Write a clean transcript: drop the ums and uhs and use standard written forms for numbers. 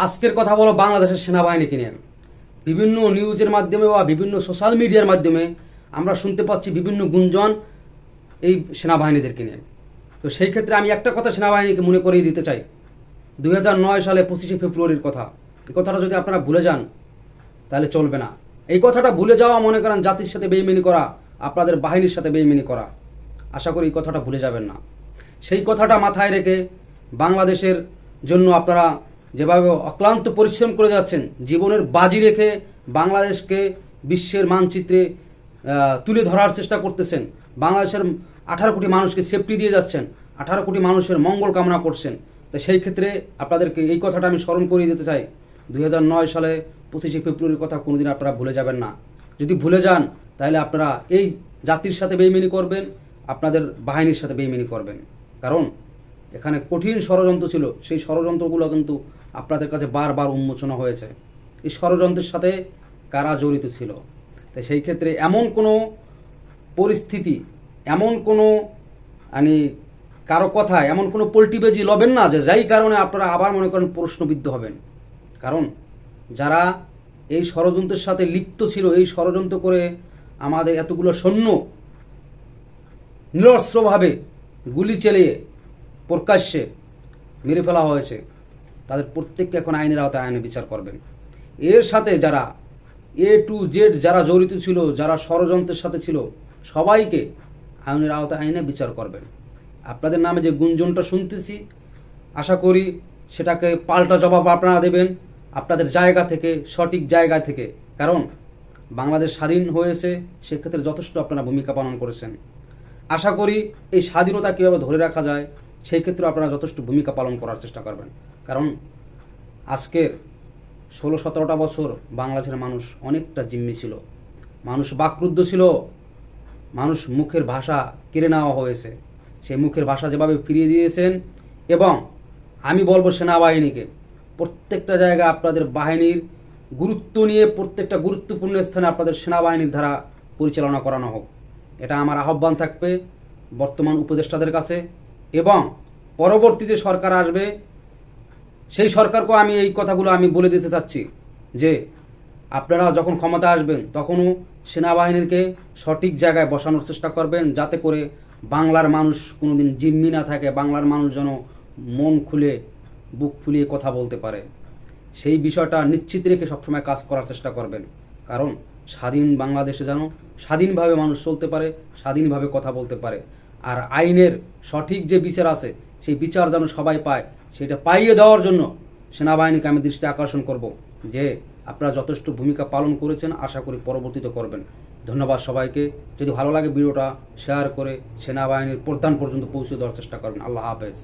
আজকের কথা বলো বাংলাদেশের সেনাবাহিনীকে নিয়ে। বিভিন্ন নিউজের মাধ্যমে বা বিভিন্ন সোশ্যাল মিডিয়ার মাধ্যমে আমরা শুনতে পাচ্ছি বিভিন্ন গুঞ্জন এই সেনাবাহিনীদেরকে নিয়ে। তো সেই ক্ষেত্রে আমি একটা কথা সেনাবাহিনীকে মনে করিয়ে দিতে চাই, 2009 সালে 25শে ফেব্রুয়ারির কথা। এই কথাটা যদি আপনারা ভুলে যান তাহলে চলবে না। এই কথাটা ভুলে যাওয়া মনে করেন জাতির সাথে বেইমানি করা, আপনাদের বাহিনীর সাথে বেইমানি করা। আশা করি এই কথাটা ভুলে যাবেন না। সেই কথাটা মাথায় রেখে বাংলাদেশের জন্য আপনারা যেভাবে অক্লান্ত পরিশ্রম করে যাচ্ছেন, জীবনের বাজি রেখে বাংলাদেশকে বিশ্বের মানচিত্রে তুলে ধরার চেষ্টা করতেছেন, বাংলাদেশের 18 কোটি মানুষকে সেফটি দিয়ে যাচ্ছেন, 18 কোটি মানুষের মঙ্গল কামনা করছেন। তো সেই ক্ষেত্রে আপনাদেরকে এই কথাটা আমি স্মরণ করিয়ে দিতে চাই, 2009 সালে 25শে ফেব্রুয়ারির কথা কোনোদিন আপনারা ভুলে যাবেন না। যদি ভুলে যান তাহলে আপনারা এই জাতির সাথে বেইমানি করবেন, আপনাদের বাহিনীর সাথে বেইমানি করবেন। কারণ এখানে কঠিন ষড়যন্ত্র ছিল, সেই ষড়যন্ত্রগুলো কিন্তু আপনাদের কাছে বারবার উন্মোচন হয়েছে। এই ষড়যন্ত্রের সাথে কারা জড়িত ছিল। তাই সেই ক্ষেত্রে এমন কোনো পরিস্থিতি, এমন কোনো কারো কথা, এমন কোনো পল্টিবাজি লবেন না যে যাই কারণে আপনারা আবার মনে করেন প্রশ্নবিদ্ধ হবেন। কারণ যারা এই ষড়যন্ত্রের সাথে লিপ্ত ছিল, এই ষড়যন্ত্র করে আমাদের এতগুলো সৈন্য নিরস্ত্রভাবে গুলি চালিয়ে প্রকাশ্যে মেরে ফেলা হয়েছে, তাদের প্রত্যেককে এখন আইনের আওতায় আইনে বিচার করবেন। এর সাথে যারা A to Z যারা জড়িত ছিল, যারা ষড়যন্ত্রের সাথে ছিল, সবাইকে আইনের আওতায় আইনে বিচার করবেন। আপনাদের নামে যে গুঞ্জনটা শুনতেছি, আশা করি সেটাকে পাল্টা জবাব আপনারা দেবেন আপনাদের জায়গা থেকে, সঠিক জায়গা থেকে। কারণ বাংলাদেশ স্বাধীন হয়েছে, সেক্ষেত্রে যথেষ্ট আপনারা ভূমিকা পালন করেছেন। আশা করি এই স্বাধীনতা কীভাবে ধরে রাখা যায় সেই ক্ষেত্রে আপনারা যথেষ্ট ভূমিকা পালন করার চেষ্টা করবেন। কারণ আজকের 16-17টা বছর বাংলাদেশের মানুষ অনেকটা জিম্মি ছিল, মানুষ বাকরুদ্ধ ছিল, মানুষ মুখের ভাষা কেড়ে নেওয়া হয়েছে। সেই মুখের ভাষা যেভাবে ফিরিয়ে দিয়েছেন, এবং আমি বলবো সেনাবাহিনীকে প্রত্যেকটা জায়গায় আপনাদের বাহিনীর গুরুত্ব নিয়ে প্রত্যেকটা গুরুত্বপূর্ণ স্থানে আপনাদের সেনাবাহিনীর দ্বারা পরিচালনা করানো হোক। এটা আমার আহ্বান থাকবে বর্তমান উপদেষ্টাদের কাছে, এবং পরবর্তীতে সরকার আসবে সেই সরকারকেও আমি এই কথাগুলো আমি বলে দিতে চাচ্ছি যে আপনারা যখন ক্ষমতা আসবেন তখনও সেনাবাহিনীকে সঠিক জায়গায় বসানোর চেষ্টা করবেন, যাতে করে বাংলার মানুষ কোনোদিন জিম্মি না থাকে, বাংলার মানুষ যেন মন খুলে বুক ফুলিয়ে কথা বলতে পারে। সেই বিষয়টা নিশ্চিত রেখে সবসময় কাজ করার চেষ্টা করবেন। কারণ স্বাধীন বাংলাদেশে যেন স্বাধীনভাবে মানুষ চলতে পারে, স্বাধীনভাবে কথা বলতে পারে, আর আইনের সঠিক যে বিচার আছে সেই বিচার যেন সবাই পায়, সেটা পাইয়ে দেওয়ার জন্য সেনাবাহিনীকে আমি দৃষ্টি আকর্ষণ করব যে আপনারা যথেষ্ট ভূমিকা পালন করেছেন, আশা করি পরবর্তীতে করবেন। ধন্যবাদ সবাইকে। যদি ভালো লাগে ভিডিওটা শেয়ার করে সেনাবাহিনীর প্রধান পর্যন্ত পৌঁছে দেওয়ার চেষ্টা করবেন। আল্লাহ হাফেজ।